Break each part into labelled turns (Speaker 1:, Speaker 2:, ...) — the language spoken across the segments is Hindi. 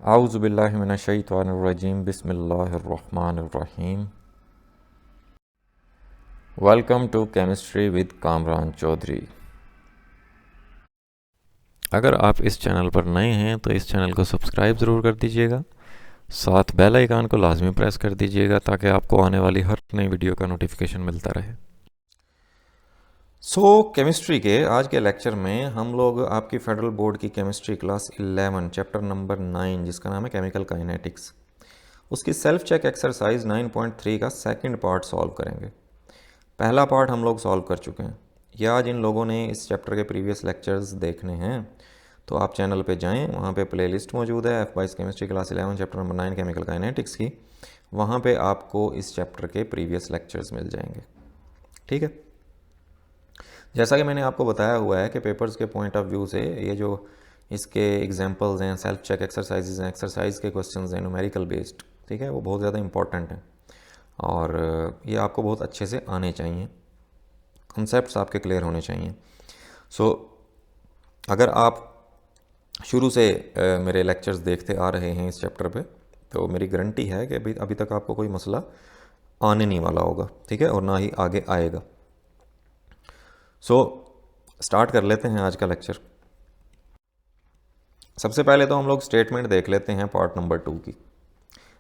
Speaker 1: आऊज़ु बिल्लाहि मिनश शैतानिर रजीम बिस्मिल्लाहिर रहमानिर रहीम। Welcome to chemistry with Kamran Chaudhry. अगर आप इस चैनल पर नए हैं तो इस चैनल को सब्सक्राइब ज़रूर कर दीजिएगा, साथ बेल आइकन को लाजमी प्रेस कर दीजिएगा ताकि आपको आने वाली हर नई वीडियो का नोटिफिकेशन मिलता रहे। केमिस्ट्री के आज के लेक्चर में हम लोग आपकी फेडरल बोर्ड की केमिस्ट्री क्लास 11 चैप्टर नंबर 9 जिसका नाम है केमिकल काइनेटिक्स, उसकी सेल्फ चेक एक्सरसाइज 9.3 का सेकंड पार्ट सॉल्व करेंगे। पहला पार्ट हम लोग सॉल्व कर चुके हैं। या जिन लोगों ने इस चैप्टर के प्रीवियस लेक्चर्स देखने हैं तो आप चैनल पे जाएं, वहाँ पे प्लेलिस्ट मौजूद है F22 chemistry class 11 chapter number 9 chemical kinetics की। वहाँ पे आपको इस चैप्टर के प्रीवियस लेक्चर्स मिल जाएंगे। ठीक है, जैसा कि मैंने आपको बताया हुआ है कि पेपर्स के पॉइंट ऑफ व्यू से ये जो इसके एग्जांपल्स हैं, सेल्फ चेक एक्सरसाइजेज हैं, एक्सरसाइज के क्वेश्चंस हैं न्यूमेरिकल बेस्ड, ठीक है, वो बहुत ज़्यादा इंपॉर्टेंट हैं और ये आपको बहुत अच्छे से आने चाहिए, कॉन्सेप्ट्स आपके क्लियर होने चाहिए। अगर आप शुरू से मेरे लेक्चर्स देखते आ रहे हैं इस चैप्टर पे तो मेरी गारंटी है कि अभी तक आपको कोई मसला आने नहीं वाला होगा, ठीक है, और ना ही आगे आएगा। स्टार्ट कर लेते हैं आज का लेक्चर। सबसे पहले तो हम लोग स्टेटमेंट देख लेते हैं पार्ट नंबर 2 की।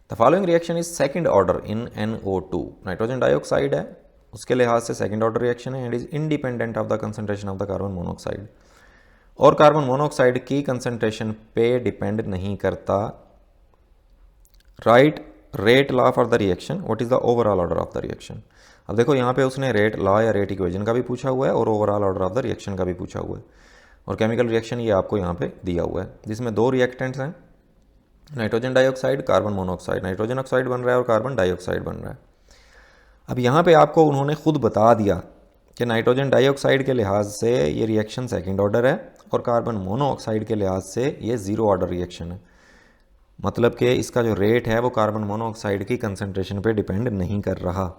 Speaker 1: The following reaction is second order in NO2। Nitrogen dioxide है, उसके लिहाज से सेकंड ऑर्डर रिएक्शन है and is independent of the concentration of the carbon monoxide. और कार्बन मोनोऑक्साइड की कंसंट्रेशन पे डिपेंड नहीं करता। Right rate law for the reaction, what is the overall order of the reaction. अब देखो यहाँ पे उसने रेट लॉ या रेट इक्वेशन का भी पूछा हुआ है और overall order of the reaction का भी पूछा हुआ है। और केमिकल रिएक्शन ये आपको यहाँ पे दिया हुआ है जिसमें दो रिएक्टेंट्स हैं, nitrogen dioxide, carbon monoxide. Nitrogen oxide बन रहा है और कार्बन डाइऑक्साइड बन रहा है। अब यहाँ पे आपको उन्होंने खुद बता दिया कि नाइट्रोजन डाइऑक्साइड के लिहाज से ये रिएक्शन सेकंड ऑर्डर है और कार्बन मोनोऑक्साइड के लिहाज से ये ज़ीरो ऑर्डर रिएक्शन है। मतलब कि इसका जो रेट है वो कार्बन मोनोऑक्साइड की कंसंट्रेशन पे डिपेंड नहीं कर रहा।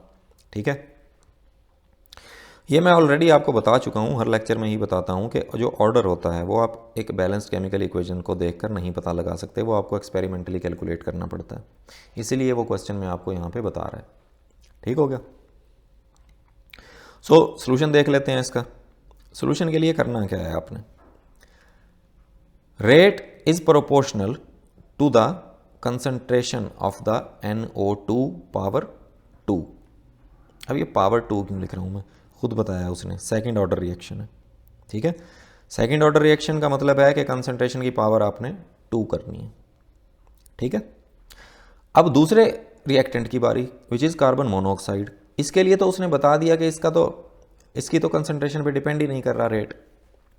Speaker 1: ठीक है, ये मैं ऑलरेडी आपको बता चुका हूँ, हर लेक्चर में ही बताता हूँ कि जो ऑर्डर होता है वो आप एक बैलेंस्ड केमिकल इक्वेशन को देखकर नहीं पता लगा सकते, वो आपको एक्सपेरिमेंटली कैलकुलेट करना पड़ता है। इसीलिए वो क्वेश्चन मैं आपको यहाँ पे बता रहा है। ठीक हो गया। सोल्यूशन देख लेते हैं इसका। सोल्यूशन के लिए करना क्या है आपने, rate is proportional to the concentration of the NO2 power 2। अब ये पावर 2 क्यों लिख रहा हूँ मैं, खुद बताया उसने, सेकंड ऑर्डर रिएक्शन है। ठीक है, सेकंड ऑर्डर रिएक्शन का मतलब है कि कंसंट्रेशन की पावर आपने 2 करनी है। ठीक है, अब दूसरे रिएक्टेंट की बारी, विच इज़ कार्बन मोनोऑक्साइड। इसके लिए तो उसने बता दिया कि इसकी तो कंसंट्रेशन पे डिपेंड ही नहीं कर रहा रेट।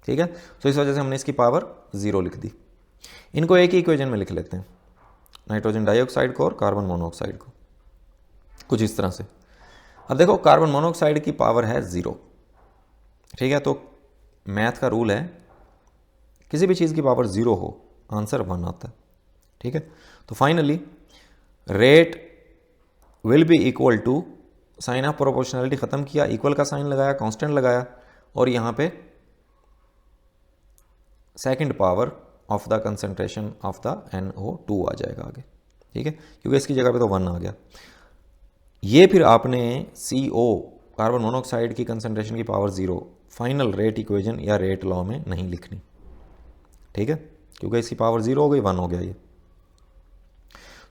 Speaker 1: ठीक है, तो इस वजह से हमने इसकी पावर 0 लिख दी। इनको एक ही इक्वेशन में लिख लेते हैं, नाइट्रोजन डाइऑक्साइड को और कार्बन मोनोऑक्साइड को, कुछ इस तरह से। अब देखो कार्बन मोनोऑक्साइड की पावर है 0। ठीक है, तो मैथ का रूल है किसी भी चीज़ की पावर 0 हो आंसर 1 आता है। ठीक है, तो finally rate will be equal to, sign of proportionality ख़त्म किया, इक्वल का साइन लगाया, कांस्टेंट लगाया और यहाँ पे second power of the concentration of the NO2 आ जाएगा आगे। ठीक है, क्योंकि इसकी जगह पे तो 1 आ गया। ये फिर आपने CO कार्बन मोनोऑक्साइड की कंसंट्रेशन की पावर 0 फाइनल रेट इक्वेशन या रेट लॉ में नहीं लिखनी। ठीक है, क्योंकि इसकी पावर 0 हो गई, 1 हो गया ये।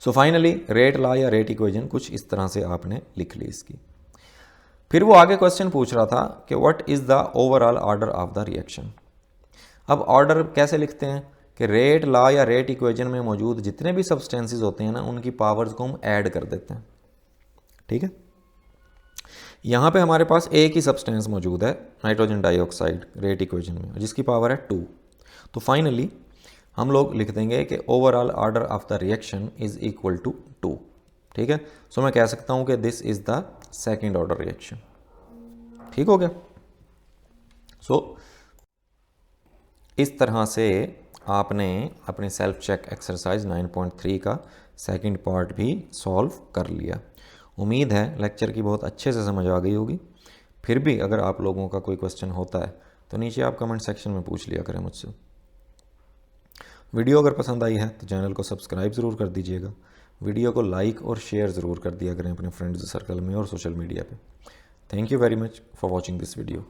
Speaker 1: फाइनली रेट लॉ या रेट इक्वेशन कुछ इस तरह से आपने लिख ली इसकी। फिर वो आगे क्वेश्चन पूछ रहा था कि what is the overall order of the reaction. अब ऑर्डर कैसे लिखते हैं कि रेट लॉ या रेट इक्वेशन में मौजूद जितने भी सब्सटेंसेस होते हैं ना, उनकी पावर्स को हम ऐड कर देते हैं। ठीक है, यहाँ पे हमारे पास एक ही सब्सटेंस मौजूद है, नाइट्रोजन डाइऑक्साइड, रेट इक्वेशन में, जिसकी पावर है 2। तो फाइनली हम लोग लिख देंगे कि overall order of the reaction is equal to 2। ठीक है, मैं कह सकता हूँ कि this is the second order reaction. ठीक हो गया। इस तरह से आपने अपनी सेल्फ चेक एक्सरसाइज 9.3 का सेकंड पार्ट भी सॉल्व कर लिया। उम्मीद है लेक्चर की बहुत अच्छे से समझ आ गई होगी। फिर भी अगर आप लोगों का कोई क्वेश्चन होता है तो नीचे आप कमेंट सेक्शन में पूछ लिया करें मुझसे। वीडियो अगर पसंद आई है तो चैनल को सब्सक्राइब ज़रूर कर दीजिएगा, वीडियो को लाइक और शेयर ज़रूर कर दिया करें अपने फ्रेंड्स सर्कल में और सोशल मीडिया पे। Thank you very much for watching this video.